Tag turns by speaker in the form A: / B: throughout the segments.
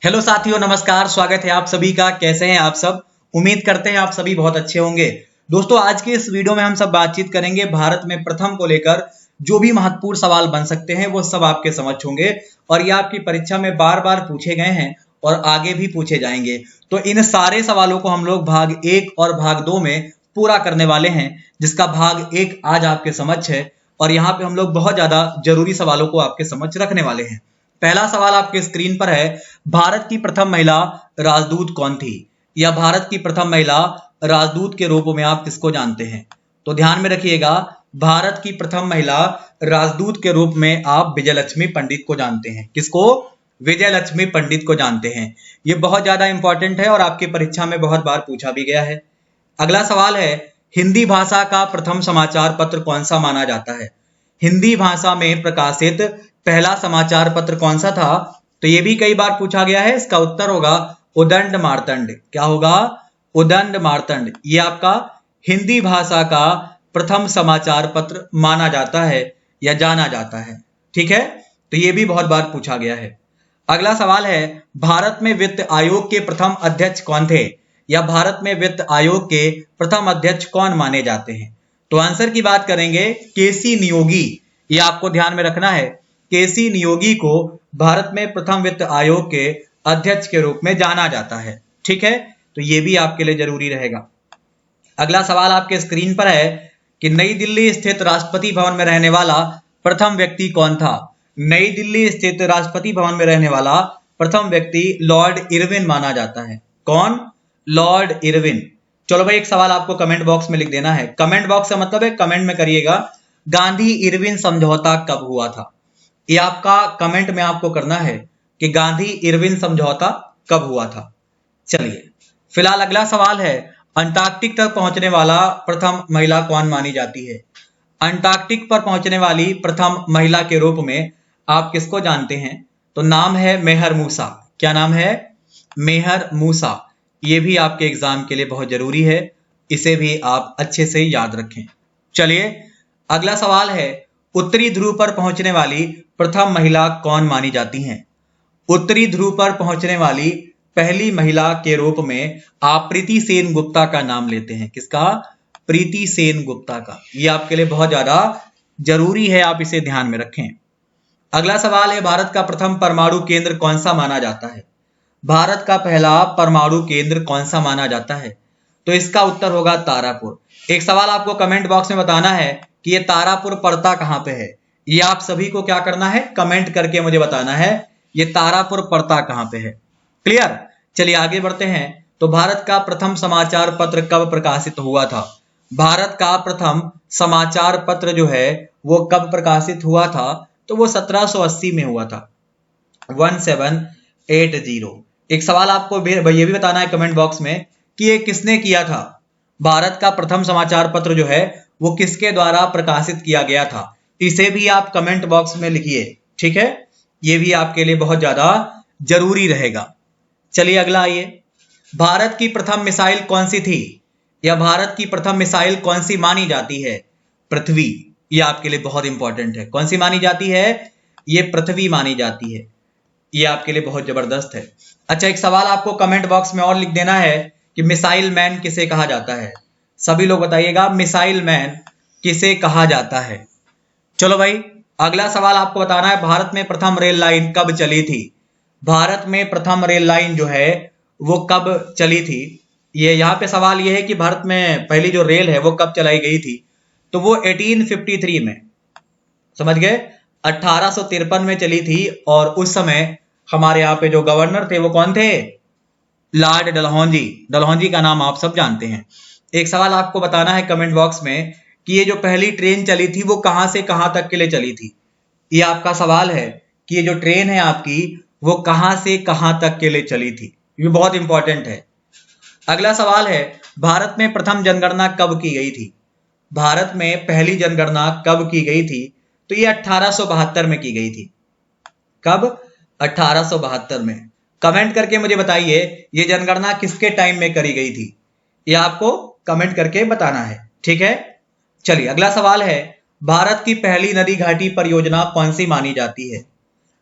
A: Hello साथियों, नमस्कार। स्वागत है आप सभी का। कैसे हैं आप सब? उम्मीद करते हैं आप सभी बहुत अच्छे होंगे। दोस्तों, आज के इस वीडियो में हम सब बातचीत करेंगे भारत में प्रथम को लेकर जो भी महत्वपूर्ण सवाल बन सकते हैं वो सब आपके समक्ष होंगे और ये आपकी परीक्षा में बार बार पूछे गए हैं और आगे भी पूछे जाएंगे। तो इन सारे सवालों को हम लोग भाग 1 और भाग 2 में पूरा करने वाले हैं, जिसका भाग 1 आज आपके समक्ष है और यहाँ पे हम लोग बहुत ज्यादा जरूरी सवालों को आपके समक्ष रखने वाले हैं। पहला सवाल आपके स्क्रीन पर है, भारत की प्रथम महिला राजदूत कौन थी? या भारत की प्रथम महिला राजदूत के रूप में आप किसको जानते हैं? तो ध्यान में रखिएगा, भारत की प्रथम महिला राजदूत के रूप में आप विजयलक्ष्मी पंडित को जानते हैं। किसको? विजयलक्ष्मी पंडित को जानते हैं। ये बहुत ज्यादा इंपॉर्टेंट है और आपकी परीक्षा में बहुत बार पूछा भी गया है। अगला सवाल है, हिंदी भाषा का प्रथम समाचार पत्र कौन सा माना जाता है? हिंदी भाषा में प्रकाशित पहला समाचार पत्र कौन सा था? तो ये भी कई बार पूछा गया है। इसका उत्तर होगा उदंड मार्तंड। क्या होगा? उदंड मार्तंड। ये आपका हिंदी भाषा का प्रथम समाचार पत्र माना जाता है या जाना जाता है। ठीक है, तो ये भी बहुत बार पूछा गया है। अगला सवाल है, भारत में वित्त आयोग के प्रथम अध्यक्ष कौन थे? या भारत में वित्त आयोग के प्रथम अध्यक्ष कौन माने जाते हैं? तो आंसर की बात करेंगे, केसी नियोगी। ये आपको ध्यान में रखना है, केसी नियोगी को भारत में प्रथम वित्त आयोग के अध्यक्ष के रूप में जाना जाता है। ठीक है, तो ये भी आपके लिए जरूरी रहेगा। अगला सवाल आपके स्क्रीन पर है कि नई दिल्ली स्थित राष्ट्रपति भवन में रहने वाला प्रथम व्यक्ति कौन था? नई दिल्ली स्थित राष्ट्रपति भवन में रहने वाला प्रथम व्यक्ति लॉर्ड इरविन माना जाता है। कौन? Lord Irwin. चलो भाई, एक सवाल आपको कमेंट बॉक्स में लिख देना है। कमेंट बॉक्स का मतलब है कमेंट में करिएगा, गांधी इरविन समझौता कब हुआ था? ये आपका कमेंट में आपको करना है कि गांधी इरविन समझौता कब हुआ था। चलिए, फिलहाल अगला सवाल है, अंटार्कटिक तक पहुंचने वाला प्रथम महिला कौन मानी जाती है? अंटार्कटिक पर पहुंचने वाली प्रथम महिला के रूप में आप किसको जानते हैं? तो नाम है मेहर मूसा। क्या नाम है? मेहर मूसा। ये भी आपके एग्जाम के लिए बहुत जरूरी है, इसे भी आप अच्छे से याद रखें। चलिए, अगला सवाल है, उत्तरी ध्रुव पर पहुंचने वाली प्रथम महिला कौन मानी जाती हैं? उत्तरी ध्रुव पर पहुंचने वाली पहली महिला के रूप में आप प्रीति सेन गुप्ता का नाम लेते हैं। किसका? प्रीति सेन गुप्ता का। ये आपके लिए बहुत ज्यादा जरूरी है, आप इसे ध्यान में रखें। अगला सवाल है, भारत का प्रथम परमाणु केंद्र कौन सा माना जाता है? भारत का पहला परमाणु केंद्र कौन सा माना जाता है? तो इसका उत्तर होगा तारापुर। एक सवाल आपको कमेंट बॉक्स में बताना है कि ये तारापुर पड़ता कहां पे है। ये आप सभी को क्या करना है, कमेंट करके मुझे बताना है ये तारापुर पड़ता कहां पे है। क्लियर? चलिए आगे बढ़ते हैं। तो भारत का प्रथम समाचार पत्र कब प्रकाशित हुआ था? भारत का प्रथम समाचार पत्र जो है वो कब प्रकाशित हुआ था? तो वो 1780 में हुआ था, 1780। एक सवाल आपको ये भी बताना है कमेंट बॉक्स में कि ये किसने किया था। भारत का प्रथम समाचार पत्र जो है वो किसके द्वारा प्रकाशित किया गया था? इसे भी आप कमेंट बॉक्स में लिखिए। ठीक है, ये भी आपके लिए बहुत ज्यादा जरूरी रहेगा। चलिए अगला आइए, भारत की प्रथम मिसाइल कौन सी थी? या भारत की प्रथम मिसाइल कौन सी मानी जाती है? पृथ्वी। ये आपके लिए बहुत इंपॉर्टेंट है। कौन सी मानी जाती है? ये पृथ्वी मानी जाती है। ये आपके लिए बहुत जबरदस्त है। अच्छा, एक सवाल आपको कमेंट बॉक्स में और लिख देना है कि मिसाइल मैन किसे कहा जाता है? सभी लोग बताइएगा, मिसाइल मैन किसे कहा जाता है? चलो भाई, अगला सवाल आपको बताना है, भारत में प्रथम रेल लाइन कब चली थी? भारत में प्रथम रेल लाइन जो है वो कब चली थी? ये यहाँ पे सवाल ये है कि भारत में पहली जो रेल है वो कब चलाई गई थी? तो वो 1853 में, समझ गए, 1853 में चली थी। और उस समय हमारे यहाँ पे जो गवर्नर थे वो कौन थे? लॉर्ड डलहौजी। डलहौजी का नाम आप सब जानते हैं। एक सवाल आपको बताना है कमेंट बॉक्स में कि ये जो पहली ट्रेन चली थी वो कहां से कहां तक के लिए चली थी। ये आपका सवाल है कि ये जो ट्रेन है आपकी वो कहां से कहां तक के लिए चली थी। ये बहुत इंपॉर्टेंट है। अगला सवाल है, भारत में प्रथम जनगणना कब की गई थी? भारत में पहली जनगणना कब की गई थी? तो ये 1872 में की गई थी। कब? 1872 में। कमेंट करके मुझे बताइए ये जनगणना किसके टाइम में करी गई थी? ये आपको कमेंट करके बताना है। ठीक है, चलिए अगला सवाल है, भारत की पहली नदी घाटी परियोजना कौन सी मानी जाती है?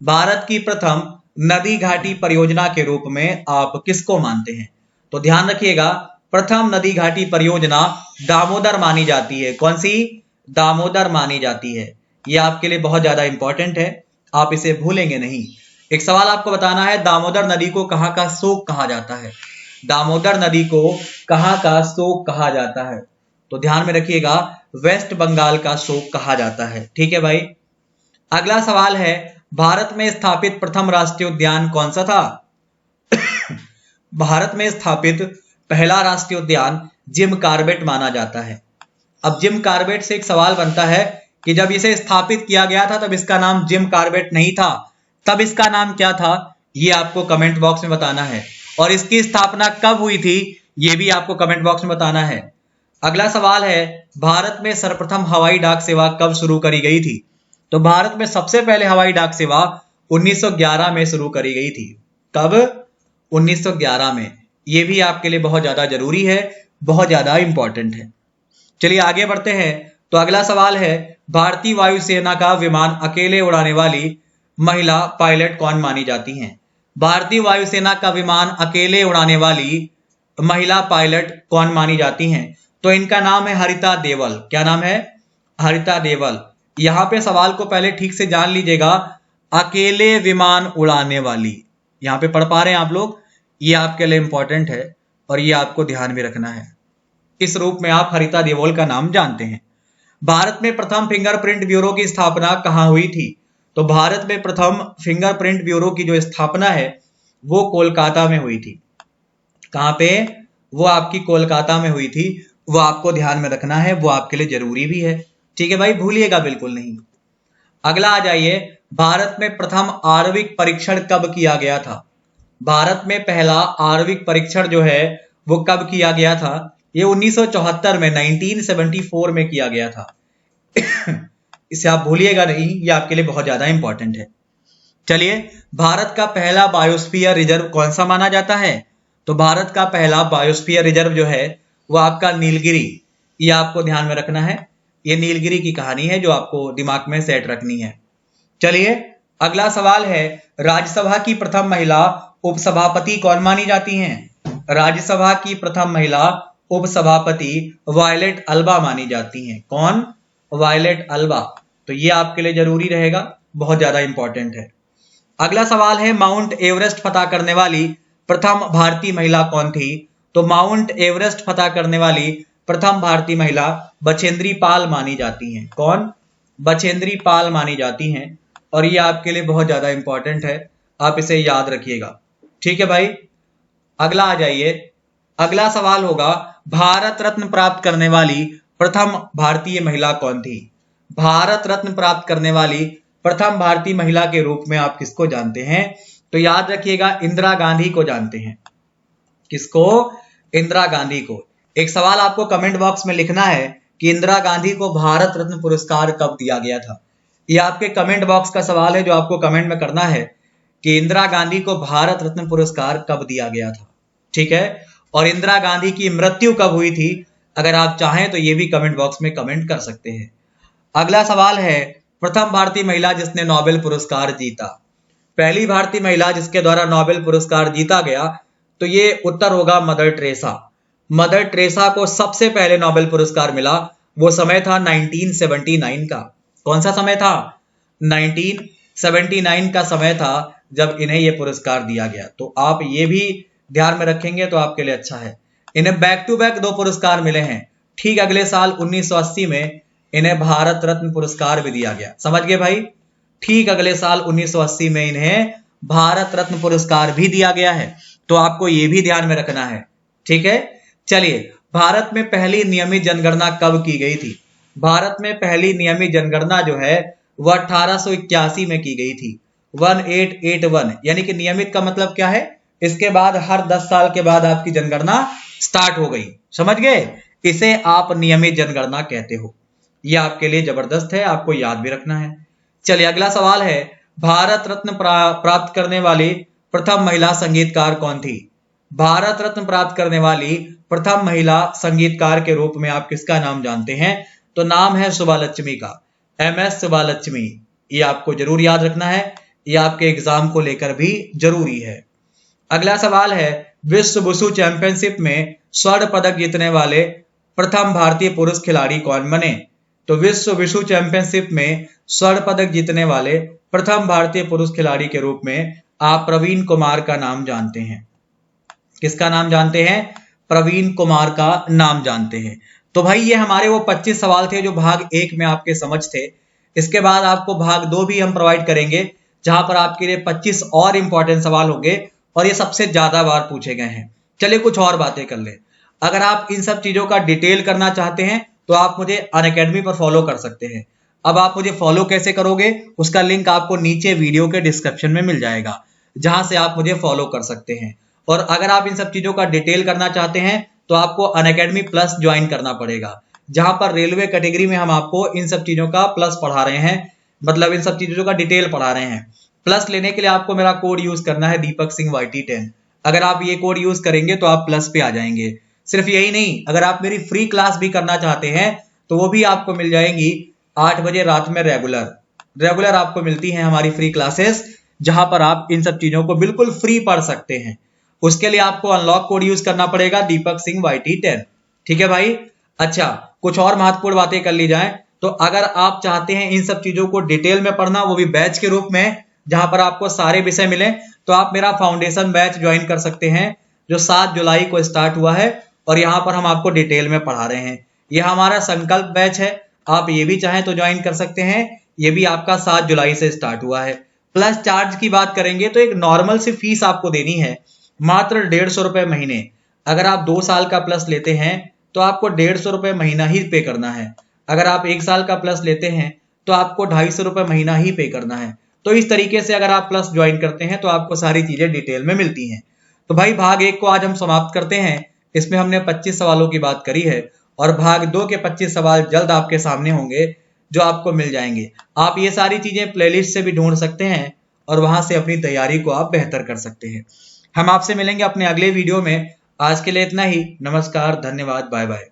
A: भारत की प्रथम नदी घाटी परियोजना के रूप में आप किसको मानते हैं? तो ध्यान रखिएगा, प्रथम नदी घाटी परियोजना दामोदर मानी जाती है। कौन सी? दामोदर मानी जाती है। ये आपके लिए बहुत ज्यादा इंपॉर्टेंट है, आप इसे भूलेंगे नहीं। एक सवाल आपको बताना है, दामोदर नदी को कहाँ का शोक कहा जाता है? दामोदर नदी को कहाँ का शोक कहा जाता है? तो ध्यान में रखिएगा, वेस्ट बंगाल का शोक कहा जाता है। ठीक है भाई। अगला सवाल है, भारत में स्थापित प्रथम राष्ट्रीय उद्यान कौन सा था? भारत में स्थापित पहला राष्ट्रीय उद्यान जिम कॉर्बेट माना जाता है। अब जिम कॉर्बेट से एक सवाल बनता है कि जब इसे स्थापित किया गया था तब इसका नाम जिम कॉर्बेट नहीं था, तब इसका नाम क्या था? ये आपको कमेंट बॉक्स में बताना है। और इसकी स्थापना कब हुई थी, ये भी आपको कमेंट बॉक्स में बताना है। अगला सवाल है, भारत में सर्वप्रथम हवाई डाक सेवा कब शुरू करी गई थी? तो भारत में सबसे पहले हवाई डाक सेवा 1911 में शुरू करी गई थी। कब? 1911 में। ये भी आपके लिए बहुत ज्यादा जरूरी है, बहुत ज्यादा इंपॉर्टेंट है। चलिए आगे बढ़ते हैं। तो अगला सवाल है, भारतीय वायुसेना का विमान अकेले उड़ाने वाली महिला पायलट कौन मानी जाती हैं? भारतीय वायुसेना का विमान अकेले उड़ाने वाली महिला पायलट कौन मानी जाती हैं? तो इनका नाम है हरिता देवल। क्या नाम है? हरिता देवल। यहां पे सवाल को पहले ठीक से जान लीजिएगा, अकेले विमान उड़ाने वाली, यहां पे पढ़ पा रहे हैं आप लोग? ये आपके लिए इंपॉर्टेंट है और ये आपको ध्यान में रखना है। इस रूप में आप हरिता देवल का नाम जानते हैं। भारत में प्रथम फिंगरप्रिंट ब्यूरो की स्थापना कहां हुई थी? तो भारत में प्रथम फिंगरप्रिंट ब्यूरो की जो स्थापना है वो कोलकाता में हुई थी। कहां पे? वो आपकी कोलकाता में हुई थी। वो आपको ध्यान में रखना है, वो आपके लिए जरूरी भी है। ठीक है भाई, भूलिएगा बिल्कुल नहीं। अगला आ जाइए, भारत में प्रथम आणविक परीक्षण कब किया गया था? भारत में पहला आणविक परीक्षण जो है वो कब किया गया था? ये 1974 में 1974 में किया गया था। इसे आप भूलिएगा नहीं, ये आपके लिए बहुत ज्यादा इंपॉर्टेंट है। चलिए, भारत का पहला बायोस्फीयर रिजर्व कौन सा माना जाता है? तो भारत का पहला बायोस्फीयर रिजर्व जो है वो आपका नीलगिरी। ये आपको ध्यान में रखना है, ये नीलगिरी की कहानी है जो आपको दिमाग में सेट रखनी है। चलिए अगला सवाल है, राज्यसभा की प्रथम महिला उपसभापति कौन मानी जाती हैं? राज्यसभा की प्रथम महिला उपसभापति वायलेट अल्बा मानी जाती हैं। कौन? Violet Alba. तो ये आपके लिए जरूरी रहेगा, बहुत ज्यादा इंपॉर्टेंट है। अगला सवाल है, माउंट एवरेस्ट फतह करने वाली प्रथम भारतीय महिला कौन थी? तो माउंट एवरेस्ट फतह करने वाली प्रथम भारतीय महिला बछेंद्री पाल मानी जाती हैं। कौन? बछेंद्री पाल मानी जाती हैं। और ये आपके लिए बहुत ज्यादा इंपॉर्टेंट है, आप इसे याद रखिएगा। ठीक है भाई। अगला आ जाइए, अगला सवाल होगा, भारत रत्न प्राप्त करने वाली प्रथम भारतीय महिला कौन थी? भारत रत्न प्राप्त करने वाली प्रथम भारतीय महिला के रूप में आप किसको जानते हैं? तो याद रखिएगा, इंदिरा गांधी को जानते हैं। किसको? इंदिरा गांधी को। एक सवाल आपको कमेंट बॉक्स में लिखना है कि इंदिरा गांधी को भारत रत्न पुरस्कार कब दिया गया था। ये आपके कमेंट बॉक्स का सवाल है जो आपको कमेंट में करना है कि इंदिरा गांधी को भारत रत्न पुरस्कार कब दिया गया था। ठीक है, और इंदिरा गांधी की मृत्यु कब हुई थी? अगर आप चाहें तो ये भी कमेंट बॉक्स में कमेंट कर सकते हैं। अगला सवाल है, प्रथम भारतीय महिला जिसने नोबेल पुरस्कार जीता। पहली भारतीय महिला जिसके द्वारा नोबेल पुरस्कार जीता गया, तो ये उत्तर होगा मदर टेरेसा। मदर टेरेसा को सबसे पहले नोबेल पुरस्कार मिला, वो समय था 1979 का। कौन सा समय था? 1979 का समय था जब इन्हें ये पुरस्कार दिया गया। तो आप ये भी ध्यान में रखेंगे तो आपके लिए अच्छा है। इन्हें बैक टू बैक 2 पुरस्कार मिले हैं। ठीक अगले साल 1980 में इन्हें भारत रत्न पुरस्कार भी दिया गया। समझ गए भाई? ठीक अगले साल 1980 में इन्हें भारत रत्न पुरस्कार भी दिया गया है, तो आपको ये भी ध्यान में रखना है। ठीक है, चलिए, भारत में पहली नियमित जनगणना कब की गई थी? भारत में पहली नियमित जनगणना जो है वह 1881 में की गई थी। 1881 यानी कि नियमित का मतलब क्या है? इसके बाद हर 10 साल के बाद आपकी जनगणना स्टार्ट हो गई। समझ गए? इसे आप नियमित जनगणना कहते हो। यह आपके लिए जबरदस्त है, आपको याद भी रखना है। चलिए अगला सवाल है, भारत रत्न प्राप्त करने वाली प्रथम महिला संगीतकार कौन थी? भारत रत्न प्राप्त करने वाली प्रथम महिला संगीतकार के रूप में आप किसका नाम जानते हैं? तो नाम है सुब्बालक्ष्मी का, MS सुब्बालक्ष्मी। ये आपको जरूर याद रखना है ये आपके एग्जाम को लेकर भी जरूरी है। अगला सवाल है, विश्व वुशु चैंपियनशिप में स्वर्ण पदक जीतने वाले प्रथम भारतीय पुरुष खिलाड़ी कौन बने? तो विश्व वुशु चैंपियनशिप में स्वर्ण पदक जीतने वाले प्रथम भारतीय पुरुष खिलाड़ी के रूप में आप प्रवीण कुमार का नाम जानते हैं। किसका नाम जानते हैं? प्रवीण कुमार का नाम जानते हैं। तो भाई ये हमारे वो 25 सवाल थे जो भाग 1 में आपके समझ थे। इसके बाद आपको भाग 2 भी हम प्रोवाइड करेंगे, जहां पर आपके लिए 25 और इंपॉर्टेंट सवाल होंगे और ये सबसे ज्यादा बार पूछे गए हैं। चलिए कुछ और बातें कर ले। अगर आप इन सब चीजों का डिटेल करना चाहते हैं तो आप मुझे अनअकैडमी पर फॉलो कर सकते हैं। अब आप मुझे फॉलो कैसे करोगे, उसका लिंक आपको नीचे वीडियो के डिस्क्रिप्शन में मिल जाएगा, जहां से आप मुझे फॉलो कर सकते हैं। और अगर आप इन सब चीजों का डिटेल करना चाहते हैं तो आपको अनअकैडमी प्लस ज्वाइन करना पड़ेगा, जहां पर रेलवे कैटेगरी में हम आपको इन सब चीजों का प्लस पढ़ा रहे हैं, मतलब इन सब चीजों का डिटेल पढ़ा रहे हैं। प्लस लेने के लिए आपको मेरा कोड यूज करना है दीपक सिंह YT10। अगर आप ये कोड यूज करेंगे तो आप प्लस पे आ जाएंगे। सिर्फ यही नहीं, अगर आप मेरी फ्री क्लास भी करना चाहते हैं तो वो भी आपको मिल जाएंगी 8 बजे रात में रेगुलर आपको मिलती हैं हमारी फ्री क्लासेस, जहां पर आप इन सब चीजों को बिल्कुल फ्री पढ़ सकते हैं। उसके लिए आपको अनलॉक कोड यूज करना पड़ेगा दीपक सिंह YT10। ठीक है भाई। अच्छा, कुछ और महत्वपूर्ण बातें कर ली जाए तो अगर आप चाहते हैं इन सब चीजों को डिटेल में पढ़ना, वो भी बैच के रूप में, जहां पर आपको सारे विषय मिले, तो आप मेरा फाउंडेशन बैच ज्वाइन कर सकते हैं, जो 7 जुलाई को स्टार्ट हुआ है और यहाँ पर हम आपको डिटेल में पढ़ा रहे हैं। यह हमारा संकल्प बैच है, आप ये भी चाहें तो ज्वाइन कर सकते हैं। ये भी आपका 7 जुलाई से स्टार्ट हुआ है। प्लस चार्ज की बात करेंगे तो एक नॉर्मल सी फीस आपको देनी है, मात्र 150 रुपए महीने। अगर आप 2 साल का प्लस लेते हैं तो आपको 150 रुपए महीना ही पे करना है। अगर आप 1 साल का प्लस लेते हैं तो आपको 250 रुपए महीना ही पे करना है। तो इस तरीके से अगर आप प्लस ज्वाइन करते हैं तो आपको सारी चीजें डिटेल में मिलती हैं। तो भाई भाग 1 को आज हम समाप्त करते हैं। इसमें हमने 25 सवालों की बात करी है और भाग 2 के 25 सवाल जल्द आपके सामने होंगे, जो आपको मिल जाएंगे। आप ये सारी चीजें प्लेलिस्ट से भी ढूंढ सकते हैं और वहां से अपनी तैयारी को आप बेहतर कर सकते हैं। हम आपसे मिलेंगे अपने अगले वीडियो में। आज के लिए इतना ही। नमस्कार, धन्यवाद, बाय बाय।